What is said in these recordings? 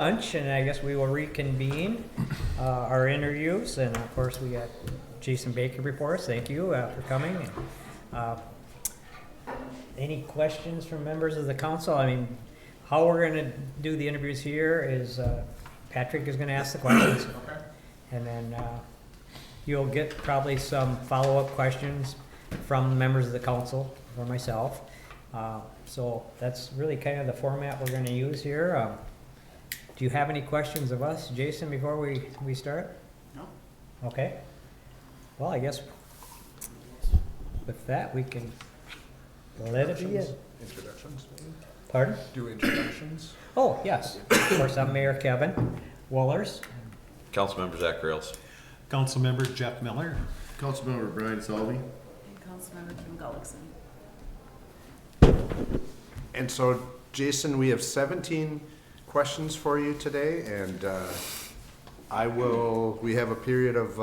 Lunch, and I guess we will reconvene our interviews, and of course we got Jason Baker reports. Thank you for coming. Any questions from members of the council? I mean, how we're going to do the interviews here is Patrick is going to ask the questions, Okay. and then you'll get probably some follow-up questions from members of the council or myself. So that's really kind of the format we're going to use here. Do you have any questions of us, Jason, before we start? No. Okay. Well, I guess with that, we can let it be it. Introductions, maybe? Pardon? Do introductions? Oh, yes. Of course, I'm Mayor Kevin Wohlers. Councilmember Zach Rails. Councilmember Jeff Miller. Councilmember Brian Salvi. And Councilmember Kim Gullickson. And so, Jason, we have 17 questions for you today, and we have a period of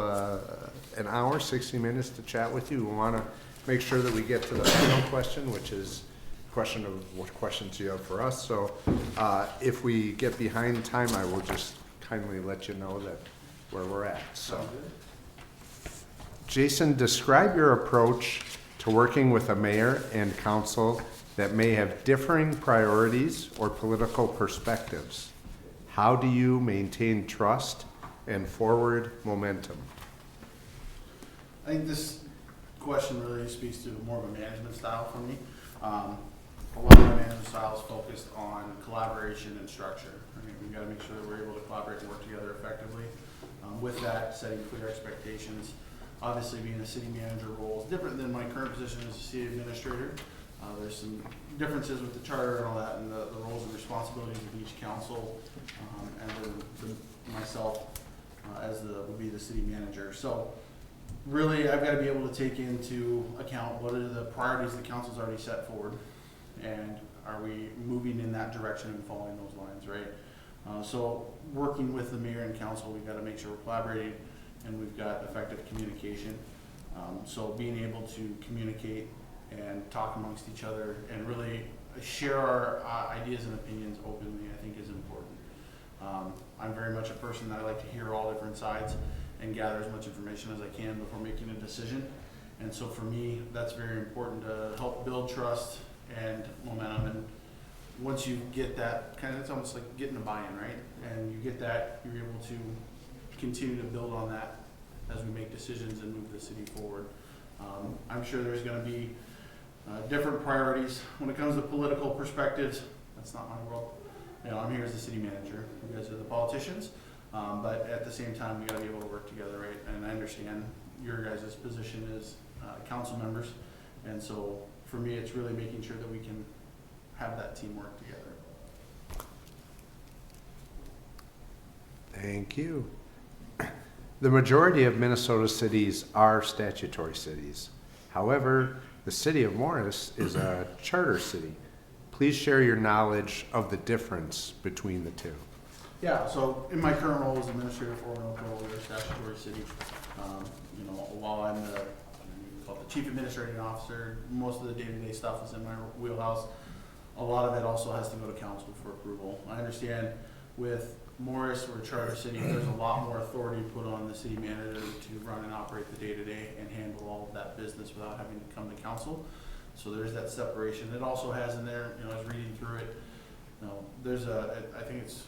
an hour, 60 minutes to chat with you. We want to make sure that we get to the final question, which is a question of what questions you have for us. So if we get behind time, I will just kindly let you know that where we're at. So, Jason, describe your approach to working with a mayor and council that may have differing priorities or political perspectives. How do you maintain trust and forward momentum? I think this question really speaks to more of a management style for me. A lot of my management style is focused on collaboration and structure. I mean, we've got to make sure that we're able to collaborate and work together effectively. With that, setting clear expectations. Obviously, being a city manager role is different than my current position as a city administrator. There's some differences with the charter and all that, and the roles and responsibilities of each council, and then myself would be the city manager. So really, I've got to be able to take into account what are the priorities the council's already set forward, and are we moving in that direction and following those lines, right? So working with the mayor and council, we've got to make sure we're collaborating and we've got effective communication. So being able to communicate and talk amongst each other and really share our ideas and opinions openly, I think is important. I'm very much a person that I like to hear all different sides and gather as much information as I can before making a decision. And so for me, that's very important to help build trust and momentum. And once you get that, it's almost like getting a buy-in, right? And you get that, you're able to continue to build on that as we make decisions and move the city forward. I'm sure there's going to be different priorities when it comes to political perspectives. That's not my world. You know, I'm here as the city manager. You guys are the politicians. But at the same time, we got to be able to work together, right? And I understand your guys' position as council members. And so for me, it's really making sure that we can have that teamwork together. Thank you. The majority of Minnesota cities are statutory cities. However, the city of Morris is a charter city. Please share your knowledge of the difference between the two. Yeah, so in my current role as administrator for Winoka, we're a statutory city. While I'm the chief administrating officer, most of the day-to-day stuff is in my wheelhouse. A lot of it also has to go to council for approval. I understand with Morris, we're a charter city, there's a lot more authority put on the city manager to run and operate the day-to-day and handle all of that business without having to come to council. So there's that separation. It also has in there, I was reading through it, I think it's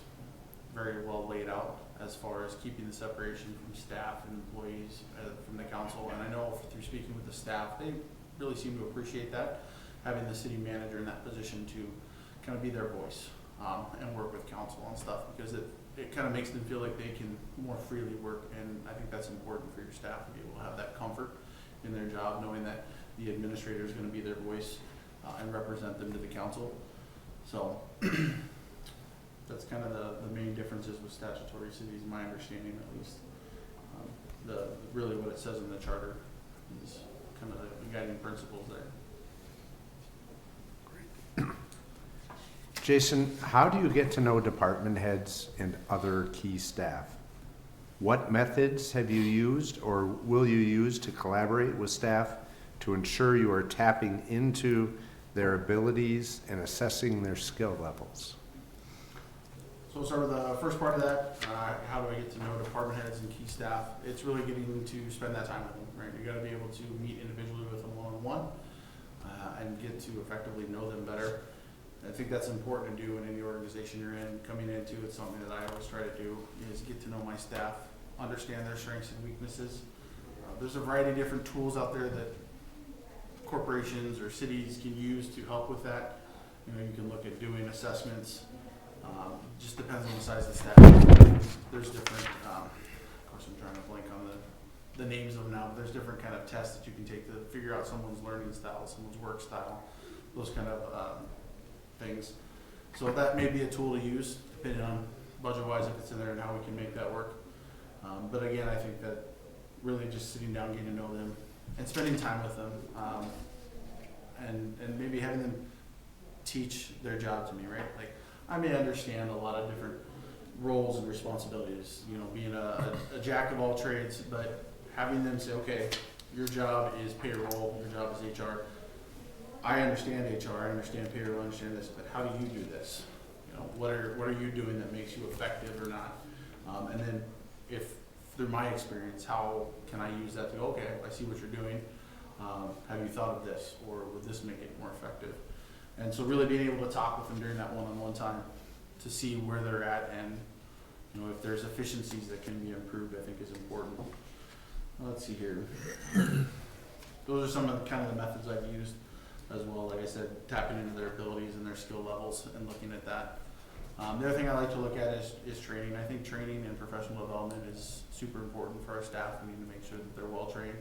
very well laid out as far as keeping the separation from staff and employees from the council. And I know through speaking with the staff, they really seem to appreciate that, having the city manager in that position to kind of be their voice and work with council on stuff, because it kind of makes them feel like they can more freely work. And I think that's important for your staff to be able to have that comfort in their job, knowing that the administrator is going to be their voice and represent them to the council. So that's kind of the main differences with statutory cities, my understanding at least. Really what it says in the charter is kind of the guiding principles there. Jason, how do you get to know department heads and other key staff? What methods have you used or will you use to collaborate with staff to ensure you are tapping into their abilities and assessing their skill levels? So we'll start with the first part of that, how do I get to know department heads and key staff? It's really getting to spend that time with them, right? You gotta be able to meet individually with them one-on-one, and get to effectively know them better. I think that's important to do in any organization you're in. Coming into it's something that I always try to do, is get to know my staff, understand their strengths and weaknesses. There's a variety of different tools out there that corporations or cities can use to help with that. You know, you can look at doing assessments. Just depends on the size of the staff. There's different, of course I'm trying to blank on the names of them now, but there's different kind of tests that you can take to figure out someone's learning style, someone's work style, those kind of things. So that may be a tool to use, depending on budget-wise if it's in there and how we can make that work. But again, I think that really just sitting down, getting to know them, and spending time with them, and maybe having them teach their job to me, right? Like, I may understand a lot of different roles and responsibilities, you know, being a jack of all trades, but having them say, okay, your job is payroll, your job is HR. I understand HR, I understand payroll, I understand this, but how do you do this? You know, what are you doing that makes you effective or not? And then if through my experience, how can I use that to go, okay, I see what you're doing. Have you thought of this, or would this make it more effective? And so really being able to talk with them during that one-on-one time to see where they're at, and you know, if there's efficiencies that can be improved, I think is important. Let's see here. Those are some of the kind of the methods I've used as well. Like I said, tapping into their abilities and their skill levels and looking at that. The other thing I like to look at is training. I think training and professional development is super important for our staff. We need to make sure that they're well trained,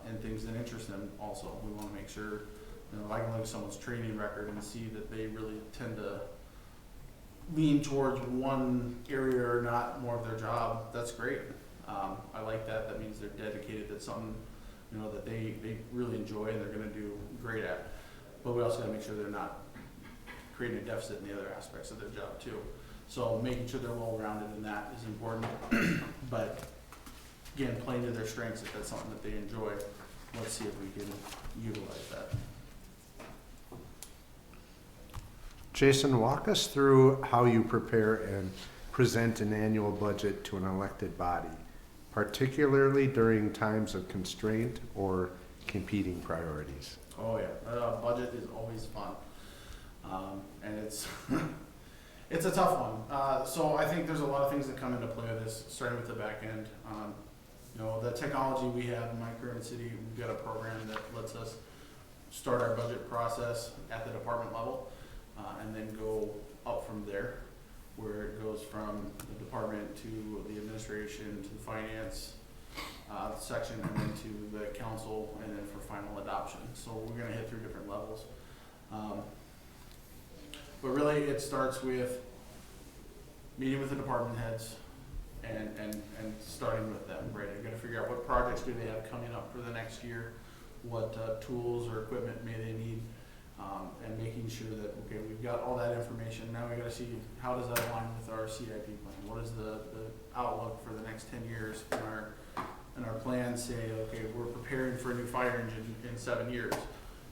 and things that interest them also. We want to make sure, you know, if I can look at someone's training record and see that they really tend to lean towards one area or not more of their job, that's great. I like that. That means they're dedicated. That's something, you know, that they really enjoy and they're going to do great at. But we also got to make sure they're not creating a deficit in the other aspects of their job too. So making sure they're well-rounded in that is important. But again, playing to their strengths, if that's something that they enjoy, let's see if we can utilize that. Jason, walk us through how you prepare and present an annual budget to an elected body, particularly during times of constraint or competing priorities. Oh yeah, budget is always fun, and it's it's a tough one. So I think there's a lot of things that come into play with this, starting with the back end. You know, the technology we have in my current city, we've got a program that lets us start our budget process at the department level, and then go up from there, where it goes from the department to the administration to the finance section, and then to the council, and then for final adoption. So we're going to hit through different levels. But really it starts with meeting with the department heads and starting with them, right? You're going to figure out what projects do they have coming up for the next year, what tools or equipment may they need, and making sure that, okay, we've got all that information. Now we got to see how does that align with our CIP plan? What is the outlook for the next 10 years in our plan? Say, okay, we're preparing for a new fire engine in 7 years.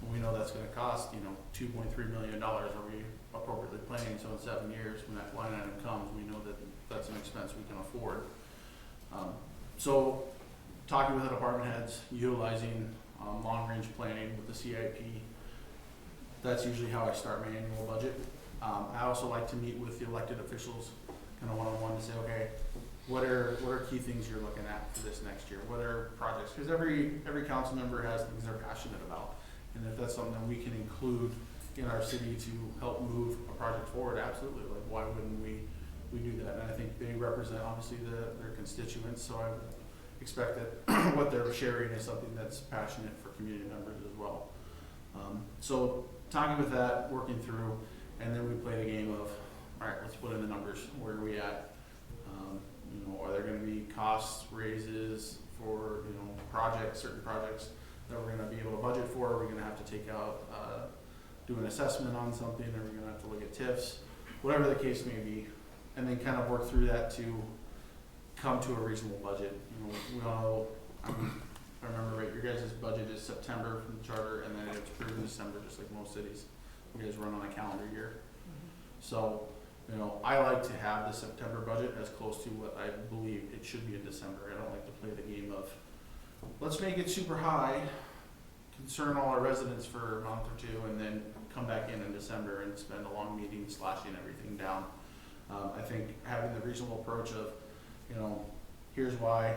And we know that's going to cost, you know, $2.3 million. Are we appropriately planning? So in 7 years, when that line item comes, we know that that's an expense we can afford. So talking with the department heads, utilizing long-range planning with the CIP. That's usually how I start my annual budget. I also like to meet with the elected officials, kind of one-on-one, to say, okay, what are key things you're looking at for this next year? What are projects? Because every council member has things they're passionate about, and if that's something that we can include in our city to help move a project forward, absolutely. Like, why wouldn't we do that? And I think they represent obviously their constituents, so I would expect that what they're sharing is something that's passionate for community members as well. So talking with that, working through, and then we play the game of, all right, let's put in the numbers. Where are we at? You know, are there going to be cost raises for, you know, projects, certain projects that we're going to be able to budget for? Are we going to have to take out, do an assessment on something? Are we going to have to look at TIFs? Whatever the case may be, and then kind of work through that to come to a reasonable budget. You know, we all know, if I remember right, your guys' budget is September from the charter, and then it's approved in December, just like most cities. You guys run on a calendar year. So You know, I like to have the September budget as close to what I believe it should be in December. I don't like to play the game of, let's make it super high, concern all our residents for a month or two, and then come back in December and spend a long meeting slashing everything down. I think having the reasonable approach of, you know, here's why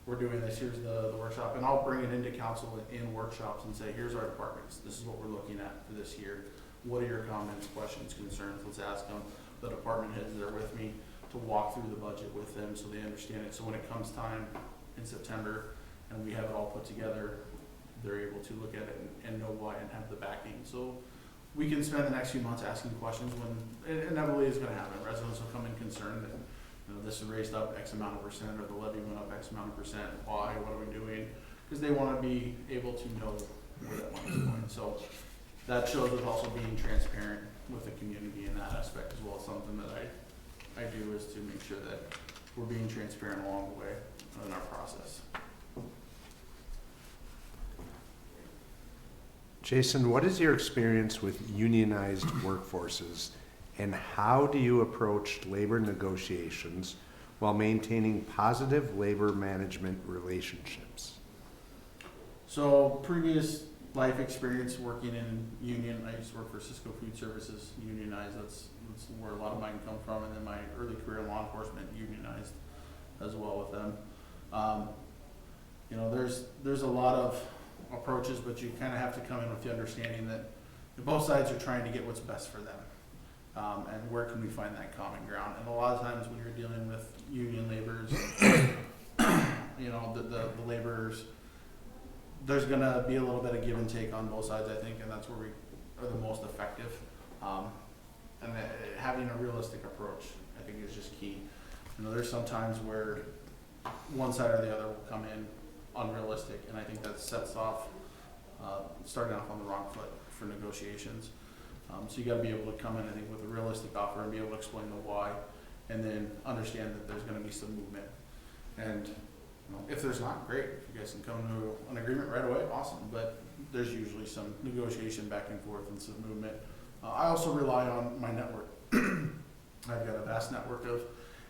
we're doing this, here's the workshop, and I'll bring it into council in workshops and say, here's our departments, this is what we're looking at for this year. What are your comments, questions, concerns? Let's ask them. The department heads that are with me to walk through the budget with them so they understand it. So when it comes time in September and we have it all put together, they're able to look at it and know why and have the backing. So we can spend the next few months asking questions when it inevitably is going to happen. Residents will come in concerned that, you know, this is raised up X amount of percent, or the levy went up X amount of percent. Why? What are we doing? Because they want to be able to know where that money's going. So that shows us also being transparent with the community in that aspect as well. Something that I do is to make sure that we're being transparent along the way in our process. Jason, what is your experience with unionized workforces, and how do you approach labor negotiations while maintaining positive labor management relationships? So previous life experience working in union, I used to work for Cisco Food Services, unionized. That's where a lot of mine come from. And then my early career in law enforcement, unionized as well with them. You know, there's a lot of approaches, but you kind of have to come in with the understanding that both sides are trying to get what's best for them. And where can we find that common ground? And a lot of times when you're dealing with union laborers, you know, the laborers, there's gonna be a little bit of give and take on both sides, I think, and that's where we are the most effective. And having a realistic approach, I think, is just key. You know, there's some times where one side or the other will come in unrealistic, and I think that sets off, starting off on the wrong foot for negotiations. So you gotta be able to come in, I think, with a realistic offer and be able to explain the why, and then understand that there's gonna be some movement. And you know, if there's not, great. If you guys can come to an agreement right away, awesome. But there's usually some negotiation back and forth and some movement. I also rely on my network. I've got a vast network of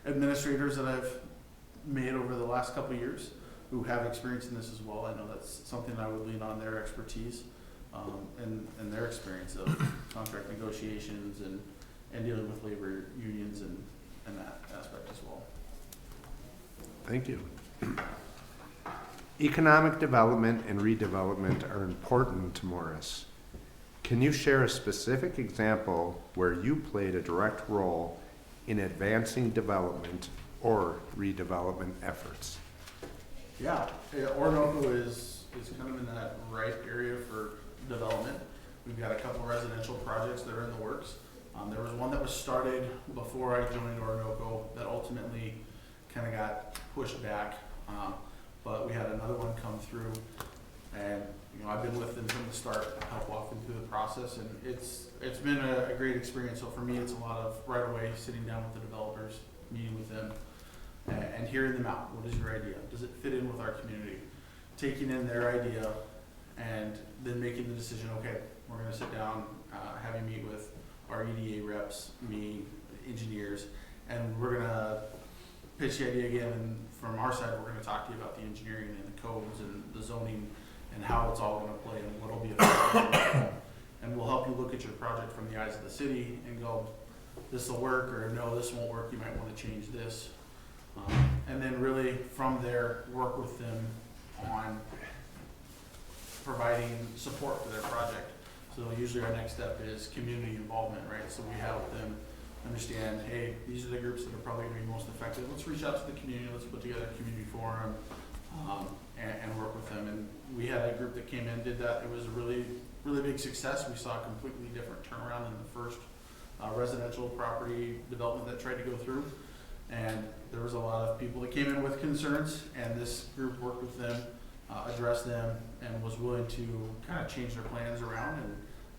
administrators that I've made over the last couple of years who have experience in this as well. I know that's something I would lean on, their expertise and their experience of contract negotiations and dealing with labor unions and that aspect as well. Thank you. Economic development and redevelopment are important to Morris. Can you share a specific example where you played a direct role in advancing development or redevelopment efforts? Yeah, Orinoco is kind of in that right area for development. We've got a couple residential projects that are in the works. There was one that was started before I joined Orinoco that ultimately kind of got pushed back. But we had another one come through, and you know, I've been with them from the start to help walk them through the process, and it's been a great experience. So for me, it's a lot of right away sitting down with the developers, meeting with them, and hearing them out. What is your idea? Does it fit in with our community? Taking in their idea, and then making the decision. Okay, we're going to sit down, have you meet with our EDA reps, me, engineers, and we're going to pitch the idea again, and from our side, we're going to talk to you about the engineering and the codes and the zoning and how it's all going to play and what will be effective. And we'll help you look at your project from the eyes of the city and go, this will work, or no, this won't work, you might want to change this. And then really from there, work with them on providing support for their project. So usually our next step is community involvement, right? So we help them understand, hey, these are the groups that are probably going to be most effective. Let's reach out to the community. Let's put together a community forum and work with them. And we had a group that came in, did that. It was a really, really big success. We saw a completely different turnaround than the first residential property development that tried to go through. And there was a lot of people that came in with concerns, and this group worked with them, addressed them, and was willing to kind of change their plans around.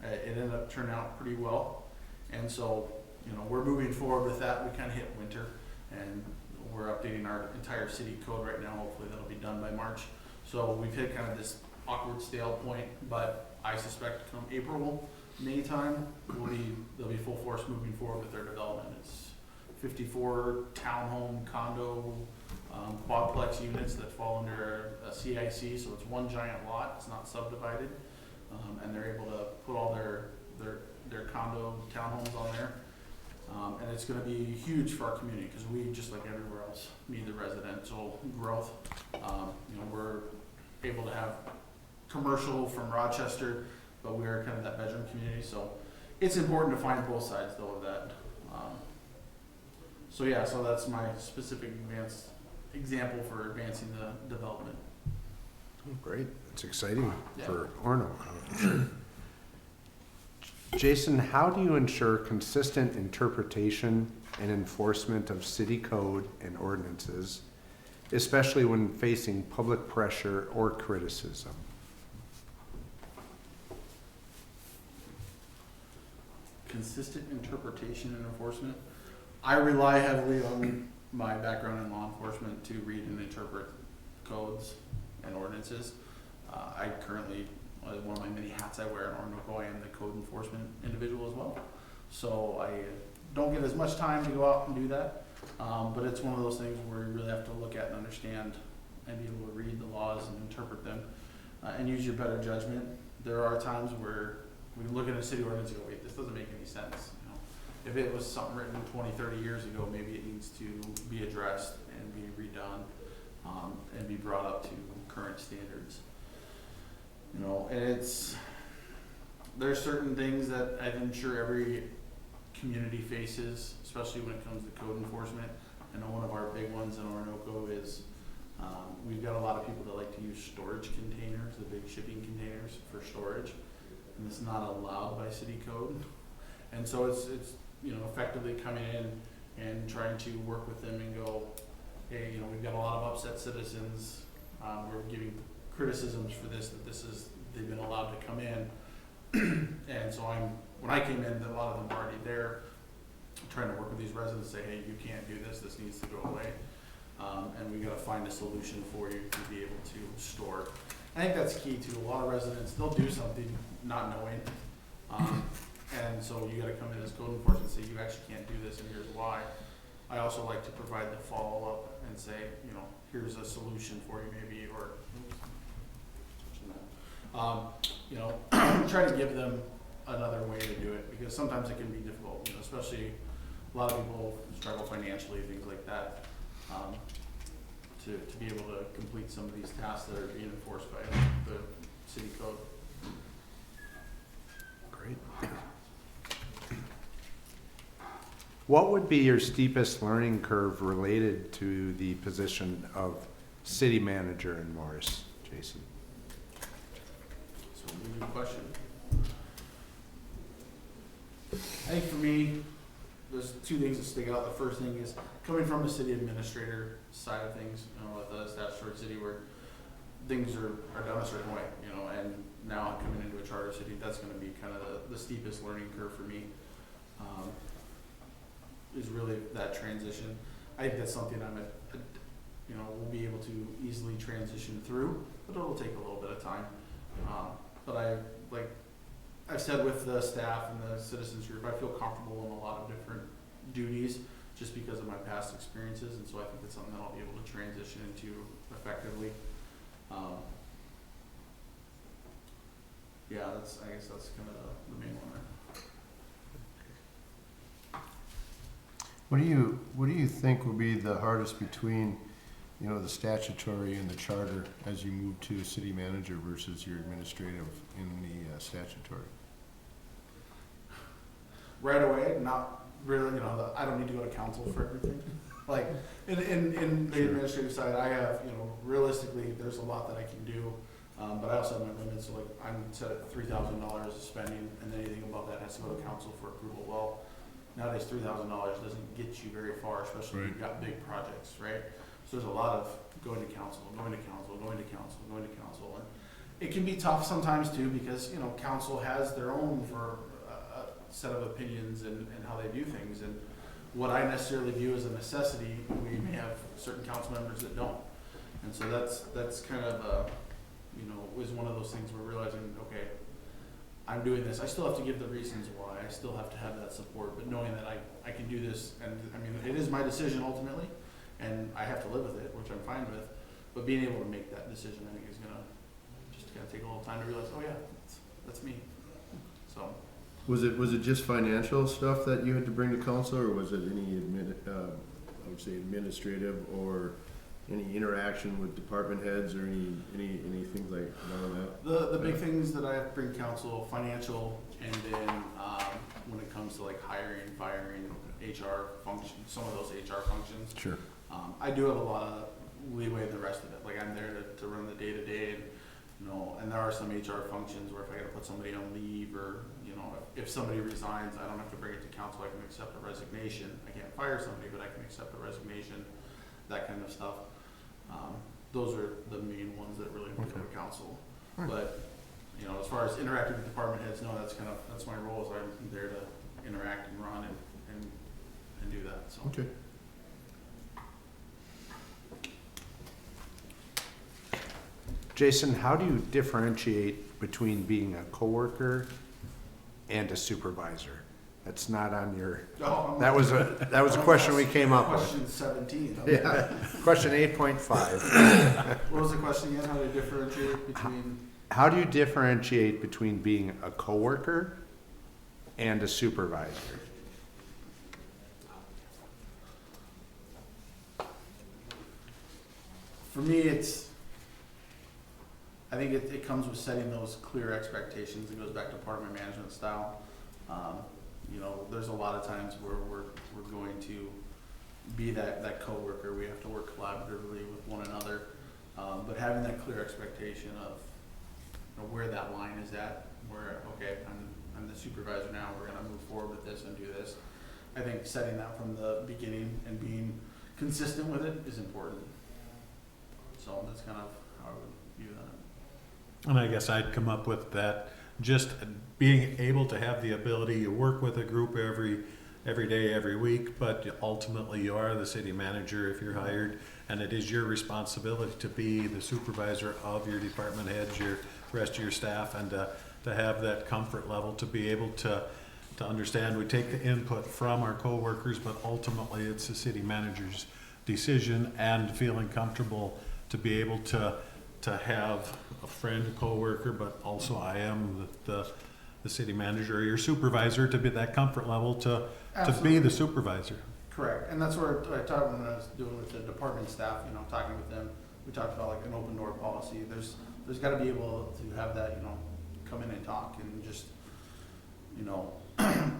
And it ended up turning out pretty well. And so, you know, we're moving forward with that. We kind of hit winter, and we're updating our entire city code right now. Hopefully that'll be done by March. So we've hit kind of this awkward stale point, but I suspect come April, May time, they'll be full force moving forward with their development. It's 54 townhome condo quadplex units that fall under a CIC, so it's one giant lot, it's not subdivided. And they're able to put all their condo townhomes on there. And it's gonna be huge for our community, because we, just like everywhere else, need the residential growth. We're able to have commercial from Rochester, but we are kind of that bedroom community, so it's important to find both sides though of that. So that's my specific example for advancing the development. Oh, great, it's exciting Yeah. for Orno. Jason, how do you ensure consistent interpretation and enforcement of city code and ordinances, especially when facing public pressure or criticism? Consistent interpretation and enforcement. I rely heavily on my background in law enforcement to read and interpret codes and ordinances. I currently, one of my many hats I wear in Orinoco, I am the code enforcement individual as well. So I don't get as much time to go out and do that, but it's one of those things where you really have to look at and understand and be able to read the laws and interpret them, and use your better judgment. There are times where we look at a city ordinance and go, wait, this doesn't make any sense. If it was something written 20, 30 years ago, maybe it needs to be addressed and be redone, and be brought up to current standards. And there's certain things that I'm sure every community faces, especially when it comes to code enforcement. I know one of our big ones in Orinoco is, we've got a lot of people that like to use storage containers, the big shipping containers for storage, and it's not allowed by city code. And so it's effectively coming in and trying to work with them and go, hey, we've got a lot of upset citizens, we're giving criticisms for this, they've been allowed to come in. And so when I came in, a lot of them were already there, trying to work with these residents, say, hey, you can't do this needs to go away. And we gotta find a solution for you to be able to store. I think that's key to a lot of residents, they'll do something not knowing. And so you gotta come in as code enforcement and say, you actually can't do this and here's why. I also like to provide the follow-up and say, here's a solution for you maybe, or, try to give them another way to do it, because sometimes it can be difficult, especially a lot of people struggle financially, things like that, to be able to complete some of these tasks that are being enforced by the city code. Great. What would be your steepest learning curve related to the position of city manager in Morris, Jason? So, really good question. I think for me, there's two things that stick out. The first thing is coming from the city administrator side of things, at the statutory city where things are done a certain way, and now coming into a charter city, that's going to be kind of the steepest learning curve for me. Is really that transition. I think that's something we'll be able to easily transition through, but it'll take a little bit of time. But I've said with the staff and the citizens group, I feel comfortable in a lot of different duties just because of my past experiences, and so I think it's something that I'll be able to transition into effectively. I guess that's kind of the main one there. What do you think will be the hardest between, the statutory and the charter as you move to city manager versus your administrative in the statutory? Right away, not really, I don't need to go to council for everything. Like, in the administrative side, I have, realistically, there's a lot that I can do, but I also have my limits, so I'm set at $3,000 of spending, and anything above that has to go to council for approval. Well, nowadays, $3,000 doesn't get you very far, especially if you've got big projects, right? So there's a lot of going to council, and it can be tough sometimes too, because, council has their own set of opinions and how they view things, and what I necessarily view as a necessity, we may have certain council members that don't. And so that's kind of, was one of those things we're realizing, okay, I'm doing this, I still have to give the reasons why, I still have to have that support, but knowing that I can do this, and I mean, it is my decision ultimately, and I have to live with it, which I'm fine with, but being able to make that decision, I think is gonna just gotta take a little time to realize, oh yeah, that's me, so. Was it just financial stuff that you had to bring to council, or was it any I would say administrative, or any interaction with department heads, or any things like that? The big things that I have to bring council, financial, and then, when it comes to like hiring, firing, HR functions, some of those HR functions. Sure. I do have a lot of leeway in the rest of it, like I'm there to run the day-to-day, and, you know, and there are some HR functions where if I gotta put somebody on leave, or, you know, if somebody resigns, I don't have to bring it to council, I can accept a resignation. I can't fire somebody, but I can accept a resignation, that kind of stuff. Those are the main ones that really go to council. But, you know, as far as interacting with department heads, no, that's my role, is I'm there to interact and run and do that, so. Okay. Jason, how do you differentiate between being a coworker and a supervisor? That's not on your, that was a question we came up with. Question 17. Yeah, question 8.5. What was the question again? How do you differentiate between? How do you differentiate between being a coworker and a supervisor? For me, I think it comes with setting those clear expectations. It goes back to department management style. You know, there's a lot of times where we're going to be that coworker. We have to work collaboratively with one another. But having that clear expectation of, you know, where that line is at, where, okay, I'm the supervisor now, we're gonna move forward with this and do this. I think setting that from the beginning and being consistent with it is important. So that's kind of how I would view that. And I guess I'd come up with that, just being able to have the ability to work with a group every day, every week, but ultimately you are the city manager if you're hired, and it is your responsibility to be the supervisor of your department heads, your rest of your staff, and to have that comfort level to be able to understand we take the input from our coworkers, but ultimately it's the city manager's decision, and feeling comfortable to be able to have a friend, a coworker, but also I am the city manager or your supervisor, to be that comfort level to be the supervisor. Correct, and that's where I talked when I was doing with the department staff, you know, talking with them, we talked about like an open door policy. There's gotta be able to have that, you know, come in and talk and just, you know,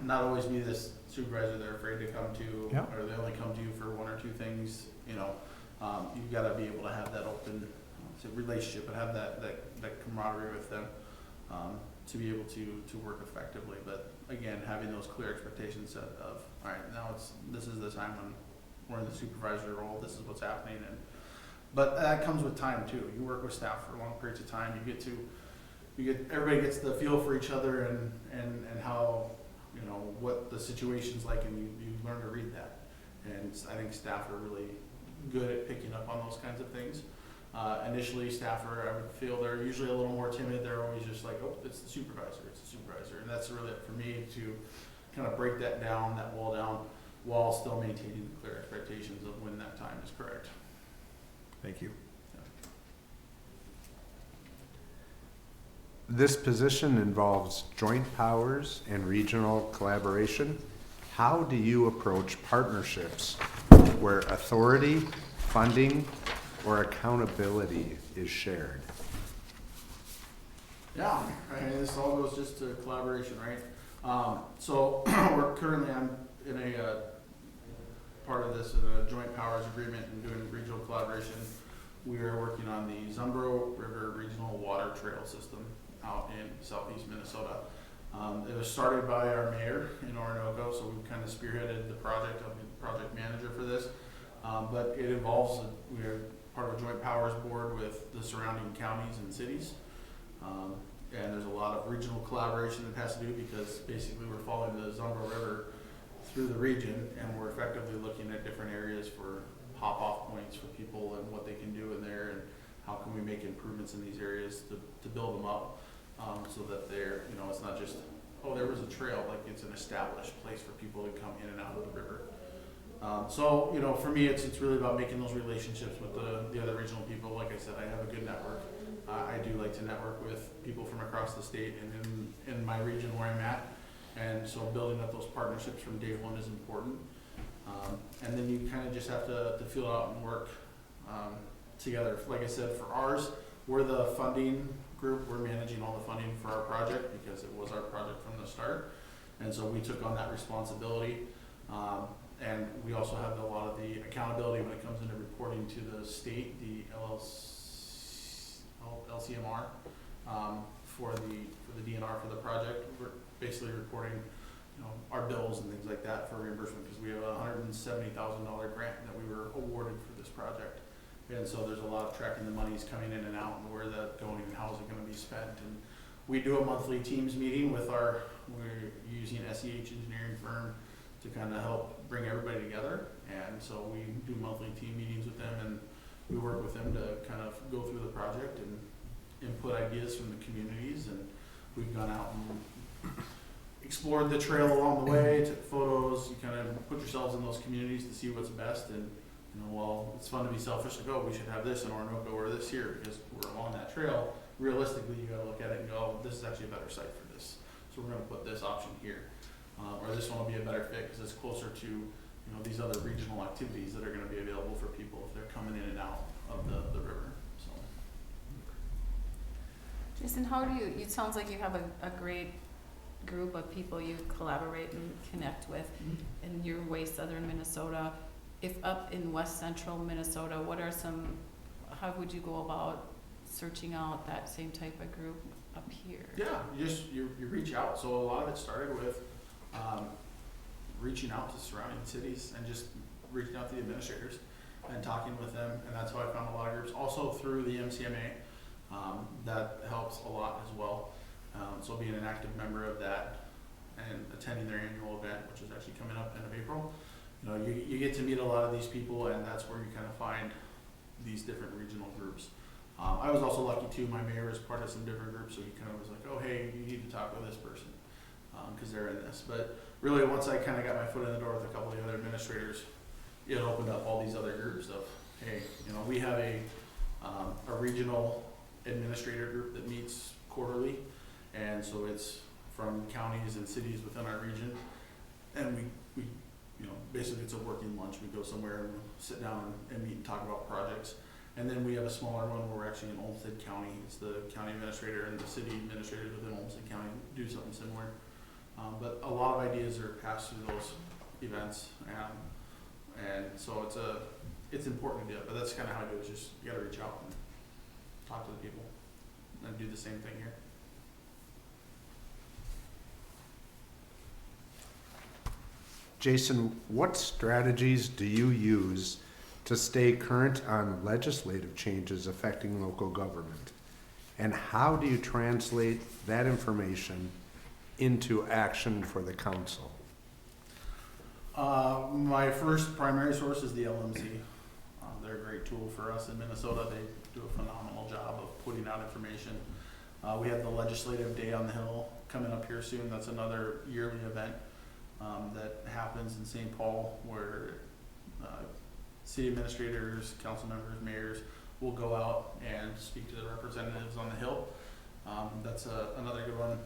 not always be this supervisor they're afraid to come to, Yeah. or they only come to you for one or two things, you know. You've gotta be able to have that open relationship and have that camaraderie with them, to be able to work effectively. But again, having those clear expectations of, all right, now this is the time when we're in the supervisory role, this is what's happening. But that comes with time too. You work with staff for long periods of time, everybody gets the feel for each other and how, you know, what the situation's like, and you learn to read that. And I think staff are really good at picking up on those kinds of things. Initially, staff I would feel they're usually a little more timid. They're always just like, oh, it's the supervisor. And that's really up for me to kind of break that wall down, while still maintaining the clear expectations of when that time is correct. Thank you. This position involves joint powers and regional collaboration. How do you approach partnerships where authority, funding, or accountability is shared? Yeah, I mean, this all goes just to collaboration, right? So I'm in a part of this, a joint powers agreement and doing regional collaboration. We are working on the Zumbro River Regional Water Trail System out in southeast Minnesota. It was started by our mayor in Orinoco, so we kind of spearheaded the project. I'm the project manager for this. But it involves, we are part of a joint powers board with the surrounding counties and cities. And there's a lot of regional collaboration that has to do, because basically we're following the Zumbro River through the region, and we're effectively looking at different areas for hop-off points for people and what they can do in there, and how can we make improvements in these areas to build them up. so that they're, it's not just, oh, there was a trail, like it's an established place for people to come in and out of the river. So, for me, it's really about making those relationships with the other regional people. Like I said, I have a good network. I do like to network with people from across the state and in my region where I'm at. And so building up those partnerships from day one is important. And then you kind of just have to feel it out and work together. Like I said, for ours, we're the funding group. We're managing all the funding for our project because it was our project from the start. And so we took on that responsibility. And we also have a lot of the accountability when it comes into reporting to the state, the LCMR, for the DNR for the project. We're basically reporting, our bills and things like that for reimbursement because we have a $170,000 grant that we were awarded for this project. And so there's a lot of tracking the monies coming in and out and where that's going and how is it going to be spent. And we do a monthly teams meeting with we're using SEH engineering firm to kind of help bring everybody together. And so we do monthly team meetings with them and we work with them to kind of go through the project and input ideas from the communities. And we've gone out and explored the trail along the way, took photos. You kind of put yourselves in those communities to see what's best. And, well, it's fun to be selfish to go, we should have this in Orinoco or this here because we're along that trail. Realistically, you got to look at it and go, oh, this is actually a better site for this. So we're going to put this option here. Or this one will be a better fit because it's closer to, these other regional activities that are going to be available for people if they're coming in and out of the river. So. Jason, it sounds like you have a great group of people you collaborate and connect with in your way southern Minnesota. If up in west central Minnesota, how would you go about searching out that same type of group up here? Yeah, you reach out. So a lot of it started with reaching out to surrounding cities and just reaching out to the administrators and talking with them. And that's how I found a lot of groups. Also through the MCMA, that helps a lot as well. So being an active member of that and attending their annual event, which is actually coming up end of April, you get to meet a lot of these people, and that's where you kind of find these different regional groups. I was also lucky too, my mayor is part of some different groups, so he kind of was like, oh hey, you need to talk with this person, because they're in this. But really, once I kind of got my foot in the door with a couple of the other administrators, it opened up all these other groups of, hey, we have a regional administrator group that meets quarterly, and so it's from counties and cities within our region, and we basically it's a working lunch. We go somewhere and sit down and meet and talk about projects. And then we have a smaller one where we're actually in Olmsted County. It's the county administrator and the city administrators within Olmsted County do something similar. But a lot of ideas are passed through those events, and so it's important to do it. But that's kind of how I do it. Is just you got to reach out and talk to the people, and do the same thing here. Jason, what strategies do you use to stay current on legislative changes affecting local government? And how do you translate that information into action for the council? My first primary source is the LMC. They're a great tool for us in Minnesota. They do a phenomenal job of putting out information. We have the Legislative Day on the Hill coming up here soon. That's another yearly event that happens in St. Paul where city administrators, council members, mayors will go out and speak to the representatives on the Hill. That's another good one.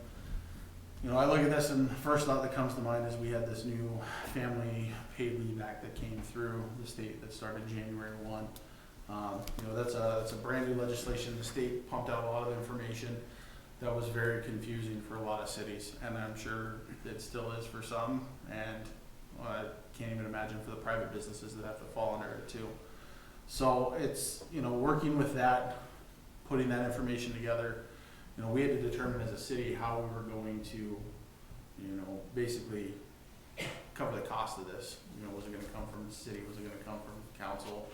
I look at this and the first thought that comes to mind is we had this new family paid leave act that came through the state that started January 1. That's a brand new legislation. The state pumped out a lot of information that was very confusing for a lot of cities, and I'm sure it still is for some, and I can't even imagine for the private businesses that have to fall under it too. So it's, working with that, putting that information together, we had to determine as a city how we were going to, basically cover the cost of this. Was it going to come from the city? Was it going to come from council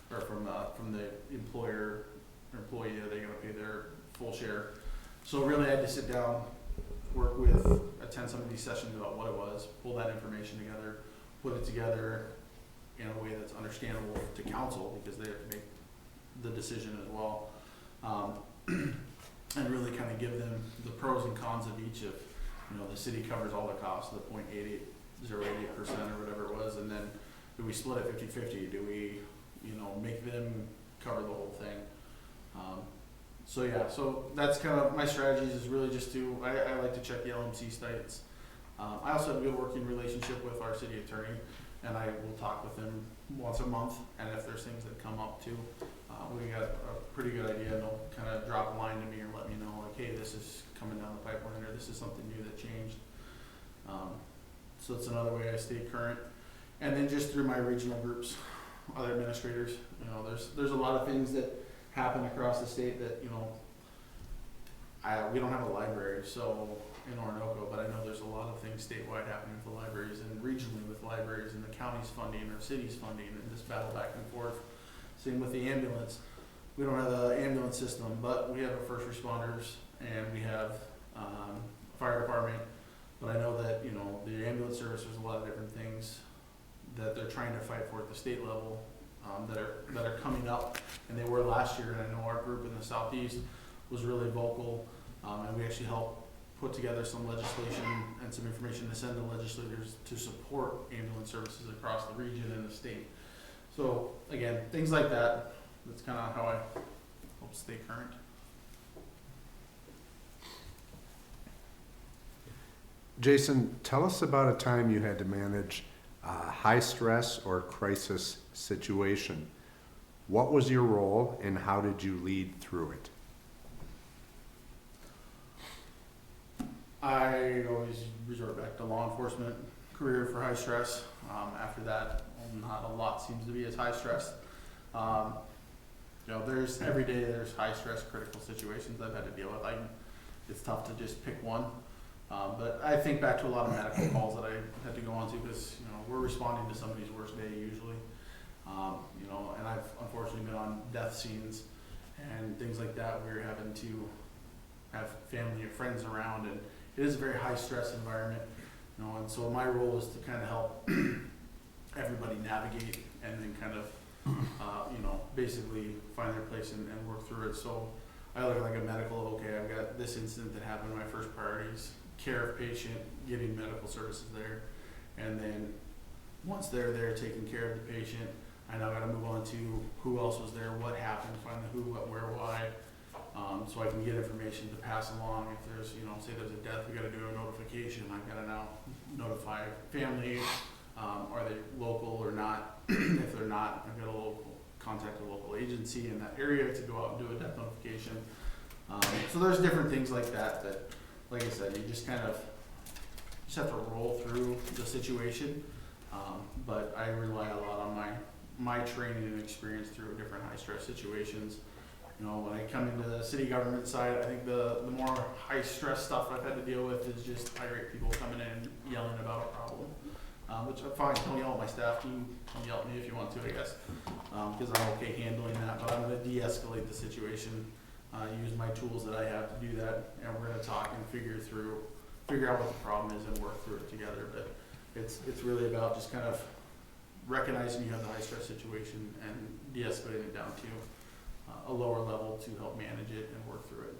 or from the employer or employee? Are they going to pay their full share? So really I had to sit down, attend some of these sessions about what it was, pull that information together, put it together in a way that's understandable to council because they have to make the decision as well. and really kind of give them the pros and cons of each of, you know, the city covers all the costs, the 0.8808% or whatever it was, and then do we split it 50-50? Do we, you know, make them cover the whole thing? So yeah, so that's kind of my strategies is really just to, I like to check the LMC sites. I also have a good working relationship with our city attorney, and I will talk with him once a month, and if there's things that come up too, we got a pretty good idea, and they'll kind of drop a line to me or let me know, like, hey, this is coming down the pipeline, or this is something new that changed. So it's another way I stay current. And then just through my regional groups, other administrators, you know, there's a lot of things that happen across the state that, you know, we don't have a library, so in Orinoco, but I know there's a lot of things statewide happening with the libraries and regionally with libraries and the county's funding or city's funding and this battle back and forth. Same with the ambulance. We don't have an ambulance system, but we have a first responders and we have fire department. But I know that, you know, the ambulance service, there's a lot of different things that they're trying to fight for at the state level that are coming up, and they were last year. And I know our group in the southeast was really vocal, and we actually helped put together some legislation and some information to send to legislators to support ambulance services across the region and the state. So again, things like that. That's kind of how I hope to stay current. Jason, tell us about a time you had to manage a high stress or crisis situation. What was your role and how did you lead through it? I always resort back to law enforcement career for high stress. After that, not a lot seems to be as high stress. You know, every day there's high stress critical situations I've had to deal with. It's tough to just pick one. But I think back to a lot of medical calls that I had to go on to because, you know, we're responding to somebody's worst day usually. You know, and I've unfortunately been on death scenes and things like that where you're having to have family or friends around, and it is a very high stress environment, you know, and so my role is to kind of help everybody navigate and then kind of, you know, basically find their place and work through it. So I look at like a medical, okay, I've got this incident that happened, my first priorities, care of patient, getting medical services there, and then once they're there taking care of the patient, I now gotta move on to who else was there, what happened, find the who, what, where, why, so I can get information to pass along. If there's, you know, say there's a death, we gotta do a notification, I've gotta now notify family, are they local or not? If they're not, I've got to contact a local agency in that area to go out and do a death notification. So there's different things like that, like I said, you just kind of have to roll through the situation. But I rely a lot on my training and experience through different high stress situations. You know, when I come into the city government side, I think the more high stress stuff I've had to deal with is just irate people coming in and yelling about a problem. Which I'm fine, don't yell at my staff team, don't yell at me if you want to, I guess, because I'm okay handling that, but I'm gonna de-escalate the situation, use my tools that I have to do that, and we're gonna talk and figure out what the problem is and work through it together. But it's really about just kind of recognizing you have the high stress situation and de-escalating it down to a lower level to help manage it and work through it.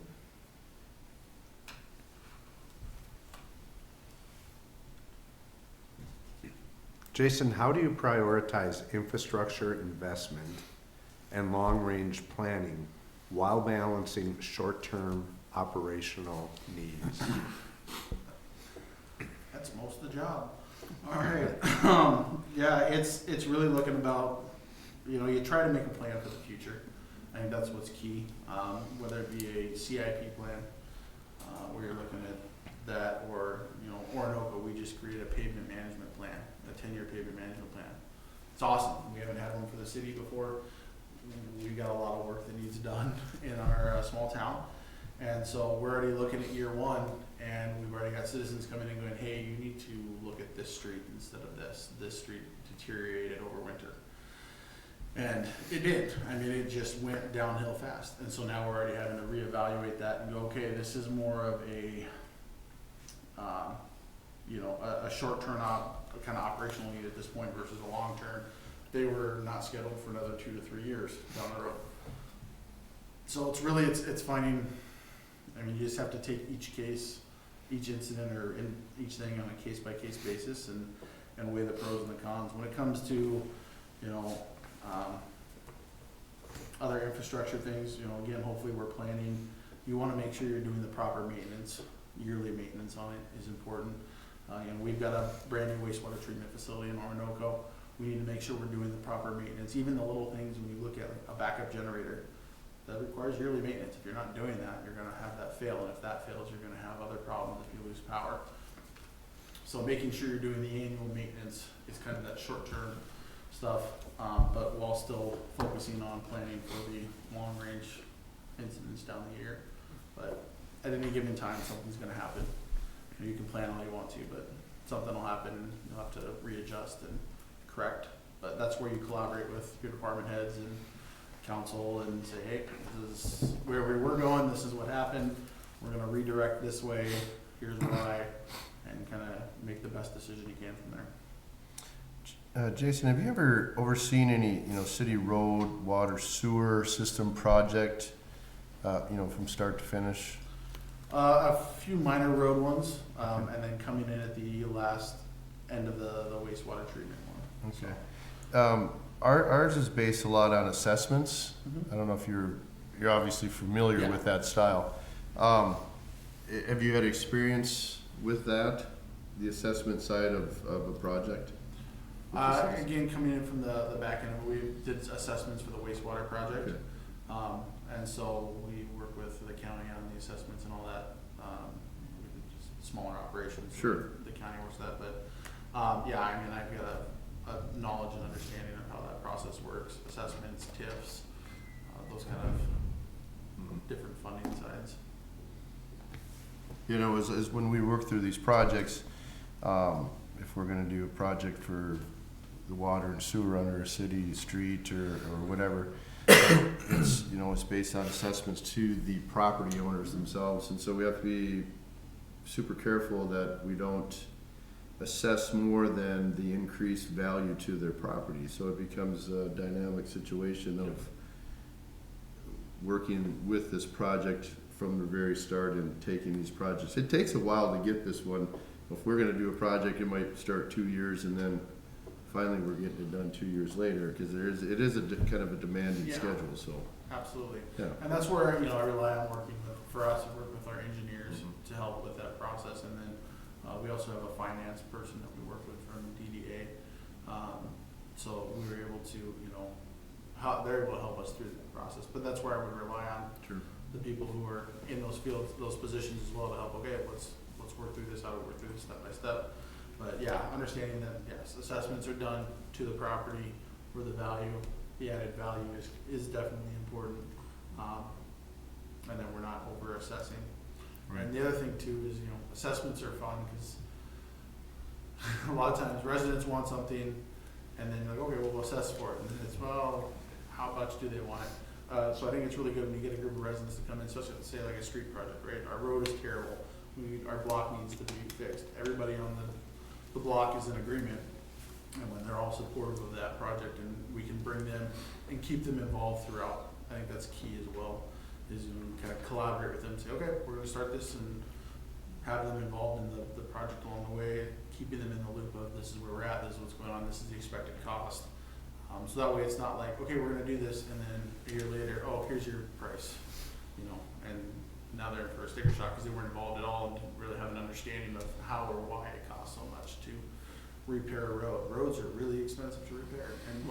Jason, how do you prioritize infrastructure investment and long-range planning while balancing short-term operational needs? That's most of the job. All right. Yeah, it's really looking about, you know, you try to make a plan for the future. I think that's what's key. Whether it be a CIP plan, where you're looking at that, or, you know, Orinoco, we just created a pavement management plan, a 10-year pavement management plan. It's awesome. We haven't had one for the city before. We got a lot of work that needs done in our small town. And so we're already looking at year one, and we've already got citizens coming in going, hey, you need to look at this street instead of this. This street deteriorated over winter. And it did. I mean, it just went downhill fast. And so now we're already having to reevaluate that and go, okay, this is more of a, you know, a short-term kind of operational need at this point versus a long-term. They were not scheduled for another 2 to 3 years down the road. So it's really, it's finding, I mean, you just have to take each case, each incident or in each thing on a case-by-case basis and weigh the pros and the cons. When it comes to, you know, other infrastructure things, you know, again, hopefully we're planning, you wanna make sure you're doing the proper maintenance. Yearly maintenance on it is important. You know, we've got a brand new wastewater treatment facility in Orinoco. We need to make sure we're doing the proper maintenance, even the little things when you look at like a backup generator. That requires yearly maintenance. If you're not doing that, you're gonna have that fail, and if that fails, you're gonna have other problems if you lose power. So making sure you're doing the annual maintenance is kind of that short-term stuff, but while still focusing on planning for the long-range incidents down the year. But at any given time, something's gonna happen. You can plan all you want to, but something will happen, and you'll have to readjust and correct. But that's where you collaborate with your department heads and council and say, hey, this is where we were going, this is what happened, we're gonna redirect this way, here's why, and kinda make the best decision you can from there. Jason, have you ever overseen any, city road, water, sewer system project, from start to finish? A few minor road ones, and then coming in at the last end of the wastewater treatment one. Okay. Ours is based a lot on assessments. Mhm. I don't know if you're obviously familiar Yeah. with that style. Have you had experience with that, the assessment side of a project? Again, coming in from the back end, we did assessments for the wastewater project. Okay. And so we work with the county on the assessments and all that, just smaller operations. Sure. The county works that, but, yeah, I mean, I've got a knowledge and understanding of how that process works, assessments, TIFs, those kind of different funding sides. As when we work through these projects, if we're gonna do a project for the water and sewer under a city street or whatever, it's based on assessments to the property owners themselves, and so we have to be super careful that we don't assess more than the increased value to their property, so it becomes a dynamic situation of working with this project from the very start and taking these projects. It takes a while to get this one. If we're gonna do a project, it might start 2 years and then finally we're getting it done 2 years later, because it is kind of a demanding Yeah. schedule, so, Absolutely. yeah. And that's where, I rely on working with, for us, to work with our engineers to help with that process. And then, we also have a finance person that we work with from DDA. So we were able to, they're able to help us through the process. But that's where I would rely on Sure. the people who are in those fields, those positions as well to help, okay, let's work through this, how do we work through this step by step. But yeah, understanding that, yes, assessments are done to the property where the value, the added value is definitely important. And then we're not over assessing. Right. And the other thing too is, assessments are fun because a lot of times residents want something and then you're like, okay, well, we'll assess for it. And then it's, well, how much do they want it? So I think it's really good when you get a group of residents to come in, especially say like a street project, right? Our road is terrible. Our block needs to be fixed. Everybody on the block is in agreement. And when they're all supportive of that project and we can bring them and keep them involved throughout, I think that's key as well, is you kind of collaborate with them, say, okay, we're gonna start this and have them involved in the project along the way, keeping them in the loop of this is where we're at, this is what's going on, this is the expected cost. So that way it's not like, okay, we're gonna do this and then a year later, oh, here's your price, and now they're in for a sticker shock because they weren't involved at all and didn't really have an understanding of how or why it costs so much to repair a road. Roads are really expensive to repair, and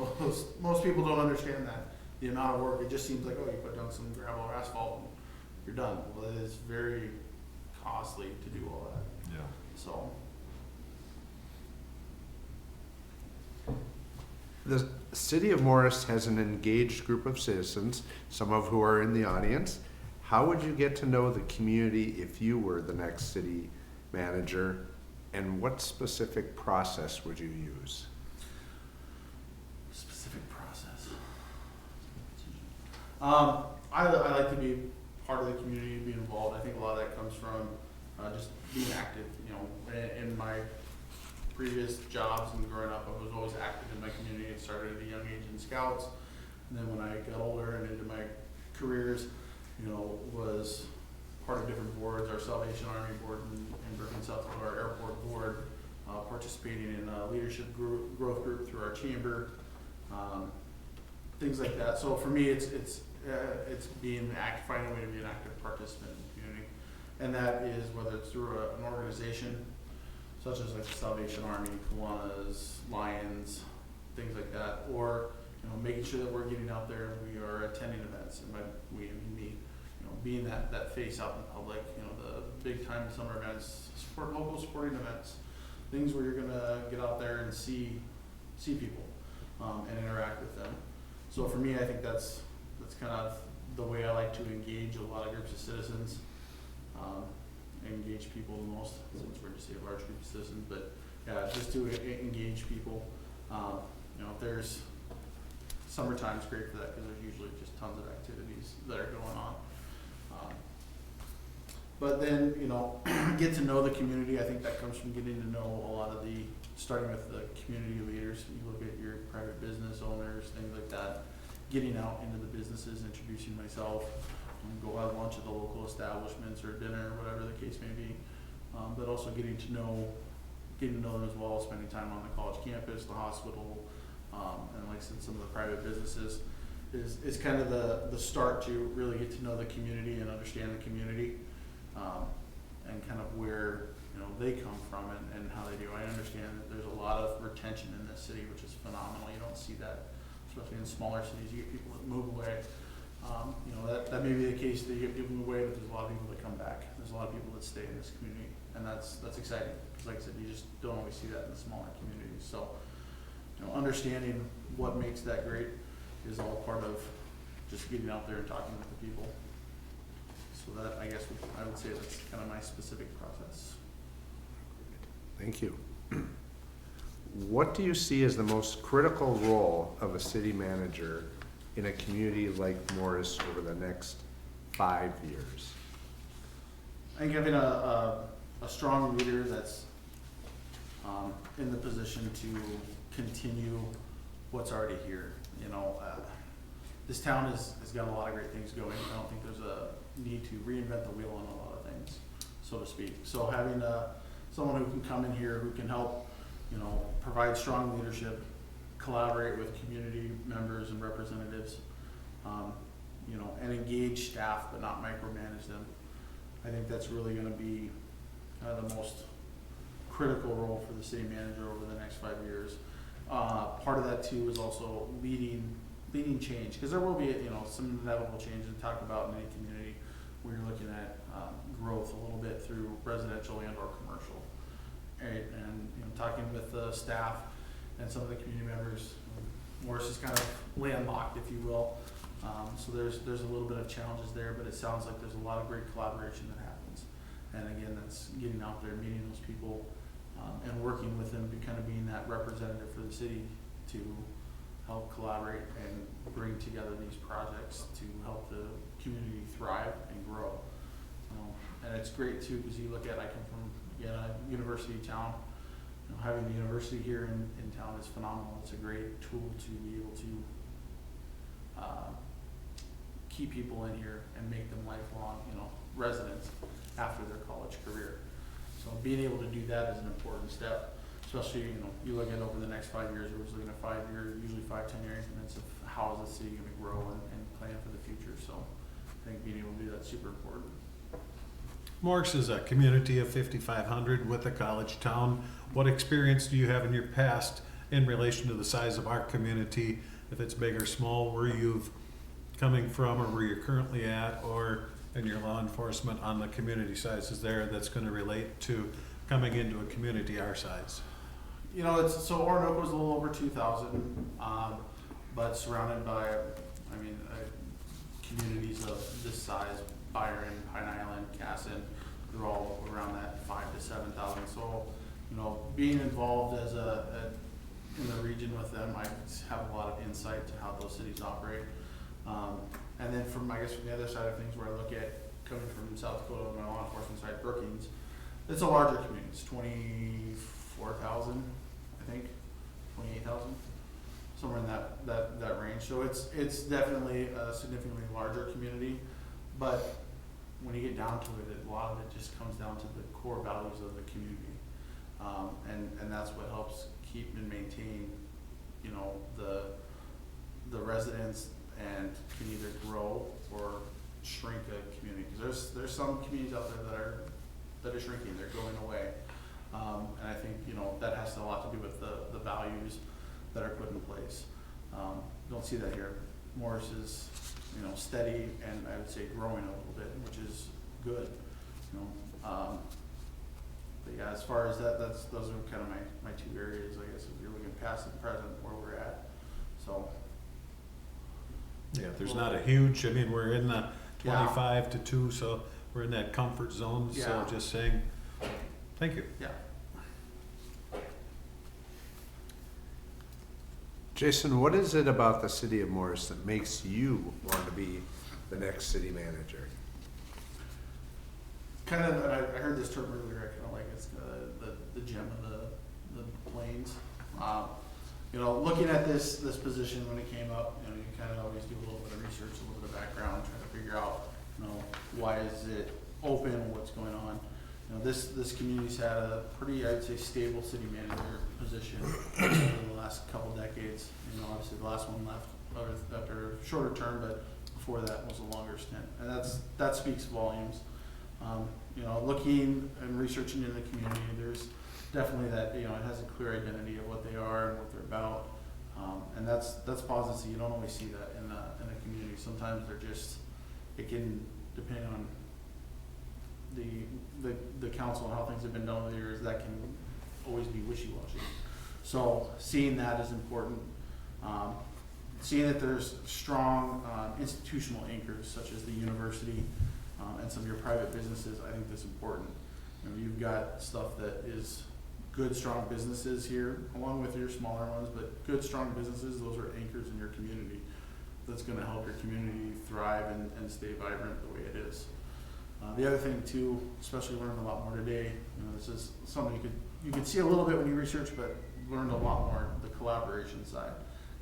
most people don't understand that. The amount of work, it just seems like, oh, you put down some gravel or asphalt and you're done. Well, it is very costly to do all that, Yeah. so. The city of Morris has an engaged group of citizens, some of who are in the audience. How would you get to know the community if you were the next city manager? And what specific process would you use? Specific process. I like to be part of the community, be involved. I think a lot of that comes from just being active. In my previous jobs and growing up, I was always active in my community. I started at a young age in Scouts, and then when I got older and into my careers, was part of different boards, our Salvation Army board in Bergen, South Dakota, our airport board, participating in a leadership growth group through our chamber, things like that. So for me, it's being finding a way to be an active participant in the community, and that is whether it's through an organization such as like the Salvation Army, Kiwanis, Lions, things like that, or making sure that we're getting out there and we are attending events, and by we I mean me, being that face out in public, the big time summer events, local sporting events, things where you're gonna get out there and see people and interact with them. So for me, I think that's kind of the way I like to engage a lot of groups of citizens, engage people the most. It's weird to say a large group of citizens, but yeah, just to engage people. If there's summertime's great for that because there's usually just tons of activities that are going on. But then, get to know the community. I think that comes from getting to know a lot of starting with the community leaders. You look at your private business owners, things like that, getting out into the businesses, introducing myself, go have lunch at the local establishments or dinner, whatever the case may be. But also getting to know them as well, spending time on the college campus, the hospital, and like I said, some of the private businesses is kind of the start to really get to know the community and understand the community, and kind of where they come from and how they do. I understand that there's a lot of retention in this city, which is phenomenal. You don't see that, especially in smaller cities. You get people that move away. That may be the case that you get people move away, but there's a lot of people that come back. There's a lot of people that stay in this community, and that's exciting. Because like I said, you just don't always see that in the smaller communities. So, understanding what makes that great is all part of just getting out there and talking with the people. So that, I guess, I would say that's kind of my specific process. Thank you. What do you see as the most critical role of a city manager in a community like Morris over the next 5 years? I think having a strong leader that's in the position to continue what's already here. This town has got a lot of great things going. I don't think there's a need to reinvent the wheel on a lot of things, so to speak. So having someone who can come in here who can help, provide strong leadership, collaborate with community members and representatives, and engage staff but not micromanage them. I think that's really going to be kind of the most critical role for the city manager over the next 5 years. Part of that too is also leading change, because there will be some inevitable changes to talk about in any community where you're looking at growth a little bit through residential and or commercial. Right? And talking with the staff and some of the community members, Morris is kind of landlocked, if you will. So there's a little bit of challenges there, but it sounds like there's a lot of great collaboration that happens. And again, that's getting out there, meeting those people, and working with them, kind of being that representative for the city to help collaborate and bring together these projects to help the community thrive and grow. And it's great too, because you look at, I come from a university town. Having the university here in town is phenomenal. It's a great tool to be able to keep people in here and make them lifelong, residents after their college career. So being able to do that is an important step, especially, you look at over the next 5 years, we're looking at 5 year, usually 5-10 year increments of how is the city going to grow and plan for the future. So I think being able to do that's super important. Morris is a community of 5,500 with a college town. What experience do you have in your past in relation to the size of our community, if it's big or small, where you've coming from or where you're currently at, or in your law enforcement on the community sizes there that's going to relate to coming into a community our size? So Orinoco is a little over 2,000, but surrounded by, communities of this size, Byron, Pine Island, Casson, they're all around that 5,000 to 7,000. So, being involved in the region with them, I have a lot of insight to how those cities operate. And then from the other side of things, where I look at coming from South Dakota on my law enforcement side, Brookings, it's a larger community. It's 24,000, I think, 28,000, somewhere in that range. So it's definitely a significantly larger community, but when you get down to it, a lot of it just comes down to the core values of the community. And that's what helps keep and maintain, you know, the residents, and can either grow or shrink a community. 'Cause there's some communities out there that are shrinking, they're going away. And I think, you know, that has a lot to do with the values that are put in place. Don't see that here. Morris is, you know, steady, and I would say growing a little bit, which is good, you know. But yeah, as far as that, those are kind of my two areas, I guess, if you're looking past the present, where we're at, so. Yeah, there's not a huge, I mean, we're in the Yeah. 25 to 2, so we're in that comfort zone, so Yeah. just saying, thank you. Yeah. Jason, what is it about the city of Morris that makes you want to be the next city manager? Kind of, and I heard this term earlier, I kind of like it's the gem of the plains. You know, looking at this position when it came up, you know, you kind of always do a little bit of research, a little bit of background, try to figure out, you know, why is it open, what's going on. You know, this community's had a pretty, I'd say, stable city manager position over the last couple decades. You know, obviously the last one left after a shorter term, but before that was a longer stint, and that speaks volumes. You know, looking and researching in the community, there's definitely that, you know, it has a clear identity of what they are and what they're about. And that's positive. You don't always see that in the community. Sometimes they're just, it can depend on the council and how things have been done over the years, that can always be wishy-washy. So seeing that is important. Seeing that there's strong institutional anchors such as the university and some of your private businesses, I think that's important. You know, you've got stuff that is good, strong businesses here, along with your smaller ones, but good, strong businesses, those are anchors in your community. That's gonna help your community thrive and stay vibrant the way it is. The other thing too, especially learning a lot more today, you know, this is something you could see a little bit when you research, but learned a lot more, the collaboration side.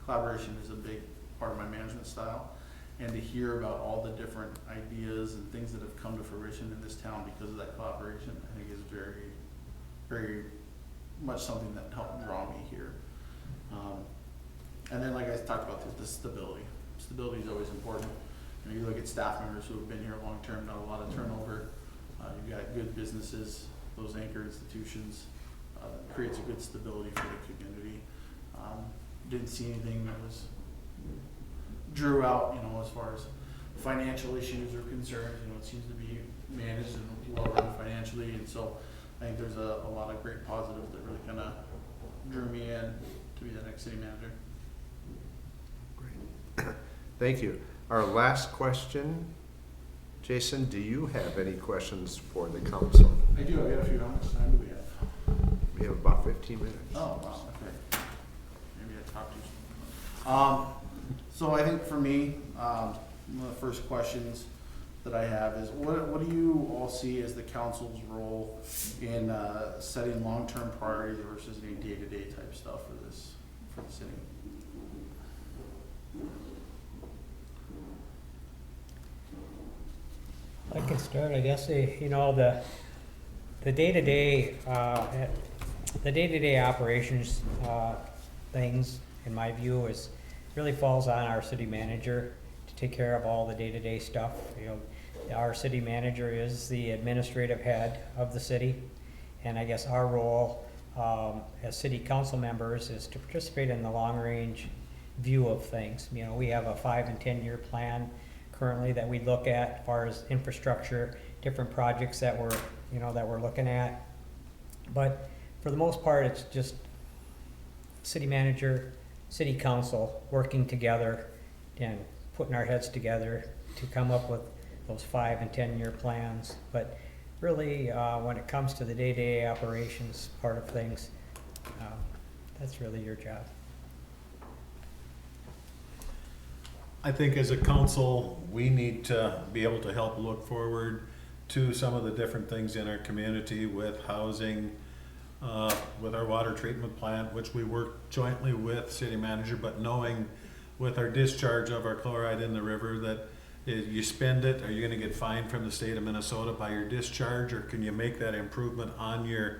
Collaboration is a big part of my management style, and to hear about all the different ideas and things that have come to fruition in this town because of that collaboration, I think is very, very much something that helped draw me here. And then, like I talked about, the stability. Stability is always important. You know, you look at staff members who have been here long term, not a lot of turnover. You've got good businesses, those anchor institutions, creates a good stability for the community. Didn't see anything that was drew out, you know, as far as financial issues are concerned. You know, it seems to be managed and well run financially, and so I think there's a lot of great positives that really kind of drew me in to be the next city manager. Great. Thank you. Our last question, Jason, do you have any questions for the council? I do. I got a few. How much time do we have? We have about 15 minutes. Oh, wow. Okay. Maybe I talked too soon. So I think for me, one of the first questions that I have is, what do you all see as the council's role in setting long-term priorities versus any day-to-day type stuff for the city? I can start, I guess, you know, the day-to-day operations, things, in my view, is, really falls on our city manager to take care of all the day-to-day stuff. You know, our city manager is the administrative head of the city, and I guess our role, as city council members is to participate in the long-range view of things. You know, we have a 5 and 10 year plan currently that we look at as far as infrastructure, different projects that we're looking at. But for the most part, it's just city manager, city council working together and putting our heads together to come up with those 5 and 10 year plans. But really, when it comes to the day-to-day operations part of things, that's really your job. I think as a council, we need to be able to help look forward to some of the different things in our community with housing, with our water treatment plant, which we work jointly with city manager, but knowing with our discharge of our chloride in the river that You spend it, are you gonna get fined from the state of Minnesota by your discharge, or can you make that improvement on your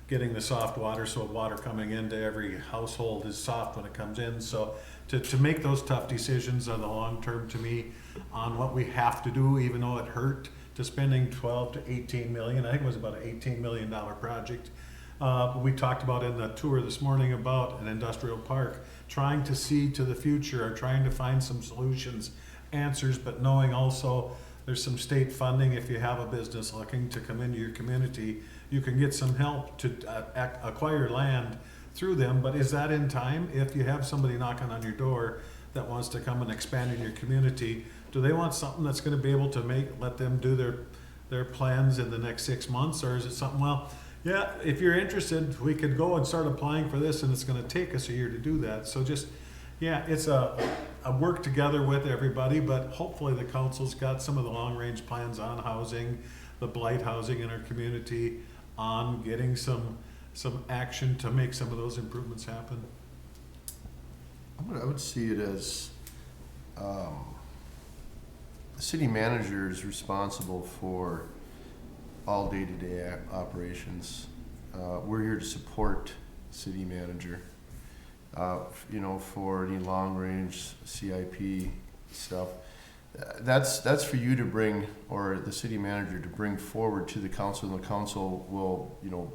getting the soft water, so water coming into every household is soft when it comes in? So to make those tough decisions on the long term, to me, on what we have to do, even though it hurt, to spending 12 to 18 million, I think it was about an $18 million project. We talked about in the tour this morning about an industrial park, trying to see to the future, or trying to find some solutions, answers, but knowing also there's some state funding. If you have a business looking to come into your community, you can get some help to acquire land through them. But is that in time? If you have somebody knocking on your door that wants to come and expand in your community, do they want something that's going to be able to let them do their plans in the next 6 months? Or is it something, well, yeah, if you're interested, we could go and start applying for this, and it's going to take us a year to do that. So just, yeah, it's a work together with everybody, but hopefully the council's got some of the long-range plans on housing, the blight housing in our community, on getting some action to make some of those improvements happen. I would see it as, the city manager is responsible for all day-to-day operations. We're here to support city manager. You know, for any long-range CIP stuff, that's for you to bring, or the city manager to bring forward to the council, and the council will, you know,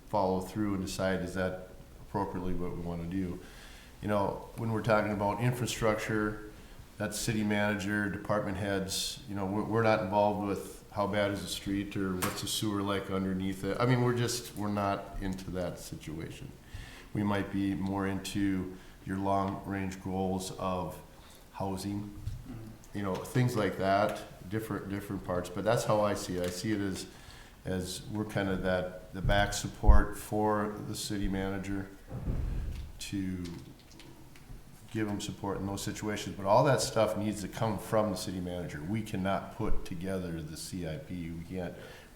follow through and decide, is that appropriately what we want to do. You know, when we're talking about infrastructure, that's city manager, department heads. You know, we're not involved with how bad is the street or what's the sewer like underneath it. I mean, we're not into that situation. We might be more into your long-range goals of housing, you know, things like that, different parts. But that's how I see it. I see it as we're kind of the back support for the city manager to give them support in those situations. But all that stuff needs to come from the city manager. We cannot put together the CIP.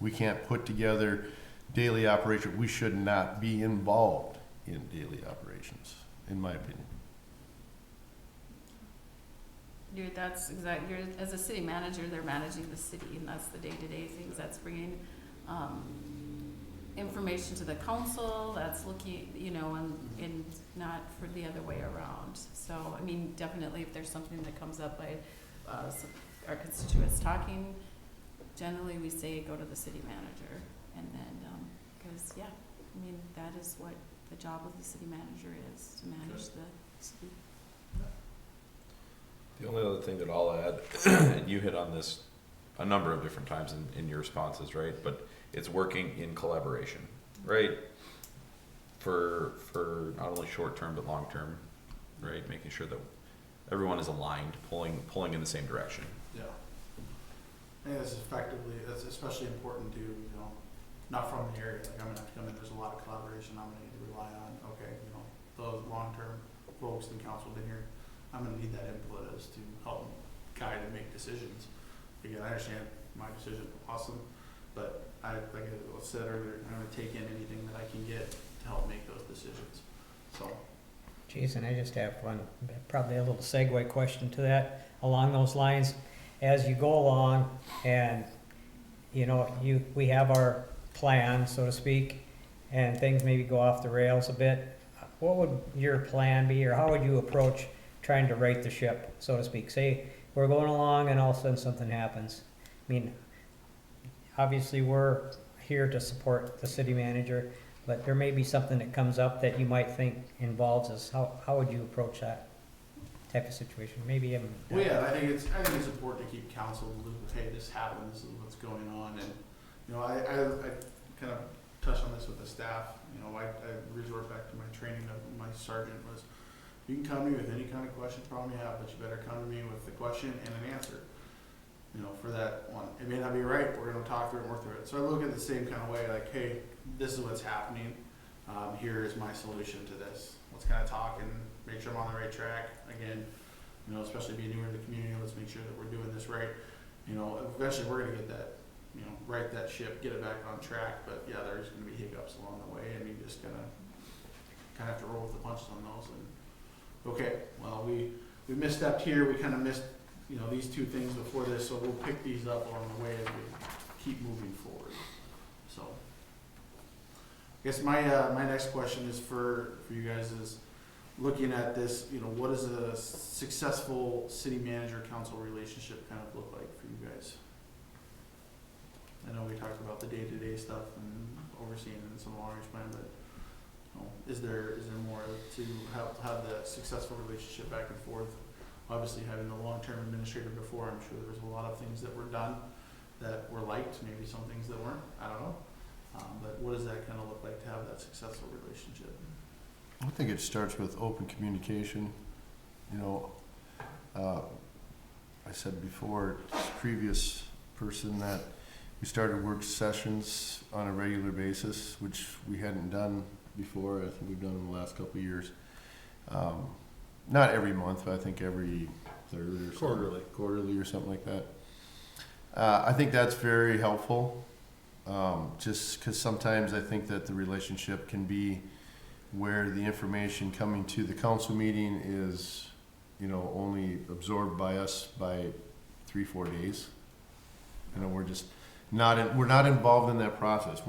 We can't put together daily operation. We should not be involved in daily operations, in my opinion. That's exactly, as a city manager, they're managing the city, and that's the day-to-day things. That's bringing information to the council, that's looking, you know, and not for the other way around. So, I mean, definitely if there's something that comes up by our constituents talking, generally we say go to the city manager. And then, because, yeah, I mean, that is what the job of the city manager is, to manage the city. The only other thing that I'll add, and you hit on this a number of different times in your responses, right? But it's working in collaboration, right? For not only short term but long term, right? Making sure that everyone is aligned, pulling in the same direction. Yeah. I think that's especially important to, you know, not from the area. Like, I'm gonna have to come in, there's a lot of collaboration I'm gonna need to rely on. Okay, you know, those long-term folks in council been here, I'm gonna need that input as to help guide and make decisions. Again, I understand my decision, awesome, but like I said earlier, I'm gonna take in anything that I can get to help make those decisions. So. Jason, I just have one, probably a little segue question to that, along those lines. As you go along and, you know, we have our plan, so to speak, and things maybe go off the rails a bit, what would your plan be, or how would you approach trying to right the ship, so to speak? Say we're going along and all of a sudden something happens. I mean, obviously we're here to support the city manager, but there may be something that comes up that you might think involves us. How would you approach that type of situation? Maybe Well, yeah, I think it's important to keep council in the loop of, hey, this happened, this is what's going on, and, you know, I kind of touched on this with the staff. You know, I resort back to my training of my sergeant was, you can come to me with any kind of question, problem you have, but you better come to me with the question and an answer. You know, for that one, it may not be right. We're going to talk through it and work through it. So I look at it the same kind of way, like, hey, this is what's happening. Here is my solution to this. Let's kind of talk and make sure I'm on the right track. Again, you know, especially being newer in the community, let's make sure that we're doing this right. You know, eventually we're going to get that, you know, right that ship, get it back on track. But yeah, there's going to be hiccups along the way, and you just kind of have to roll with the punches on those. And okay, well, we misstepped here. We kind of missed, you know, these two things before this, so we'll pick these up along the way as we keep moving forward. So, I guess my next question is for you guys is, looking at this, you know, what does a successful city manager council relationship kind of look like for you guys? I know we talked about the day-to-day stuff and overseeing and some long-range plan, but you know, is there more to have that successful relationship back and forth? Obviously, having the long-term administrator before, I'm sure there was a lot of things that were done that were liked, maybe some things that weren't. I don't know. But what does that kind of look like to have that successful relationship? I think it starts with open communication. You know, I said before, this previous person, that we started work sessions on a regular basis, which we hadn't done before. I think we've done in the last couple of years. Not every month, but I think every third or quarterly or something like that. I think that's very helpful. Just because sometimes I think that the relationship can be where the information coming to the council meeting is, you know, only absorbed by us by 3-4 days. You know, we're just we're not involved in that process.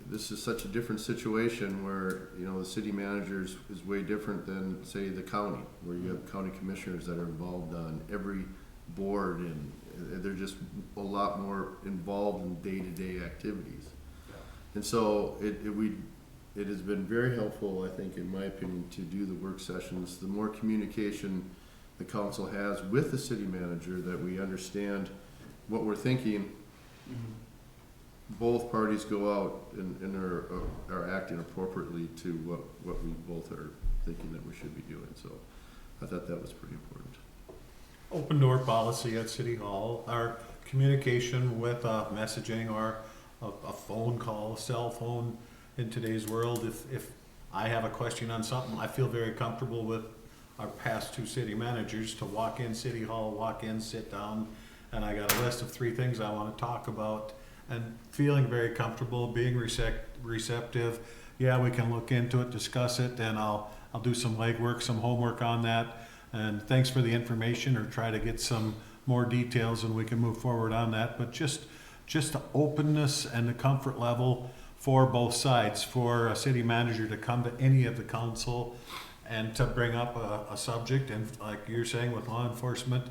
This is such a different situation where, you know, the city manager is way different than, say, the county, where you have county commissioners that are involved on every board, and they're just a lot more involved in day-to-day activities. And so it has been very helpful, I think, in my opinion, to do the work sessions. The more communication the council has with the city manager, that we understand what we're thinking, both parties go out and are acting appropriately to what we both are thinking that we should be doing. So I thought that was pretty important. Open door policy at City Hall, our communication with messaging or a phone call, cell phone in today's world. If I have a question on something, I feel very comfortable with our past two city managers to walk in City Hall, sit down, and I got a list of 3 things I want to talk about, and feeling very comfortable, being receptive. Yeah, we can look into it, discuss it, and I'll do some legwork, some homework on that. And thanks for the information, or try to get some more details, and we can move forward on that. But just the openness and the comfort level for both sides, for a city manager to come to any of the council and to bring up a subject. And like you're saying with law enforcement,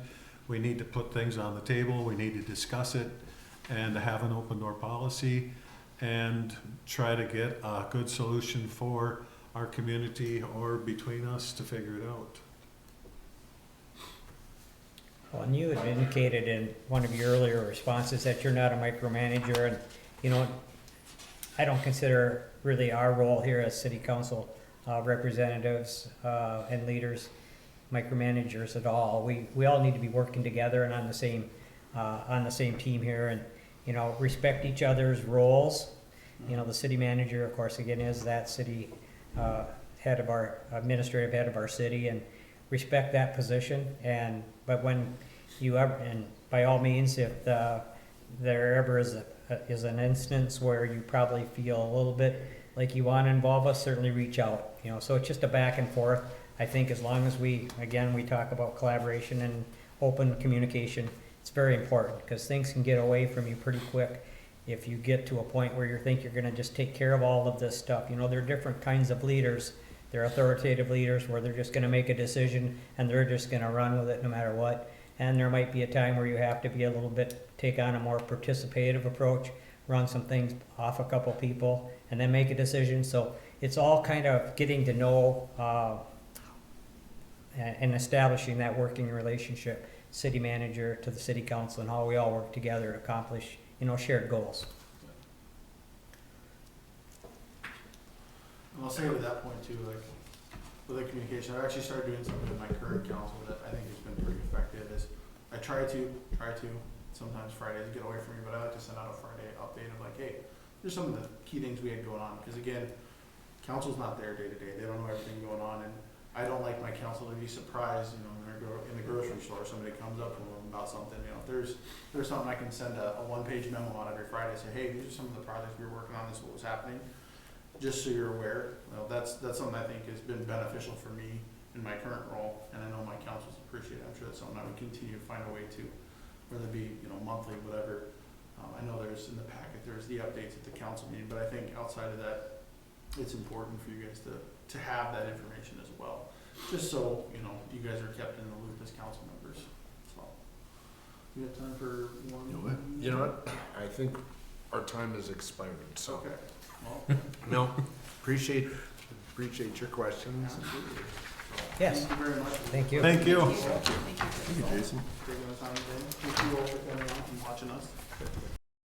we need to put things on the table, we need to discuss it, and to have an open door policy and try to get a good solution for our community or between us to figure it out. Well, and you had indicated in one of your earlier responses that you're not a micromanager, and, you know, I don't consider really our role here as city council representatives and leaders micromanagers at all. We all need to be working together and on the same team here, and, you know, respect each other's roles. You know, the city manager, of course, again, is that city head of our administrative head of our city, and respect that position. But when you ever, and by all means, if there ever is an instance where you probably feel a little bit like you want to involve us, certainly reach out. You know, so it's just a back and forth. I think as long as we talk about collaboration and open communication, it's very important, because things can get away from you pretty quick if you get to a point where you think you're going to just take care of all of this stuff. You know, there are different kinds of leaders. There are authoritative leaders where they're just going to make a decision and they're just going to run with it no matter what. And there might be a time where you have to be a little bit, take on a more participative approach, run some things off a couple people, and then make a decision. So it's all kind of getting to know and establishing that working relationship, city manager to the city council, and how we all work together to accomplish, you know, shared goals. And I'll say with that point too, like, with the communication, I've actually started doing something with my current council that I think has been pretty effective. Is I try to sometimes Fridays get away from me, but I like to send out a Friday update of like, hey, here's some of the key things we had going on. Because again, council's not there day to day; they don't know everything going on, and I don't like my council to be surprised. You know, when I go in the grocery store, somebody comes up to them about something. You know, if there's something, I can send a 1-page memo on every Friday. Say, hey, these are some of the projects we were working on. This is what was happening. Just so you're aware. You know, that's something I think has been beneficial for me in my current role, and I know my councils appreciate it, I'm sure that's something I would continue to find a way to, whether it be, monthly, whatever. I know there's, in the packet, there's the updates at the council meeting, but I think outside of that, it's important for you guys to have that information as well, just so, you guys are kept in the loop as council members, so. We have time for one? what? You know what? I think our time has expired, so. Okay, well, No, appreciate your questions. Yes. thank you very much. Thank you. Thank you. Thank you. Thank you, Jason. Taking the time today. Thank you all for coming out and watching us.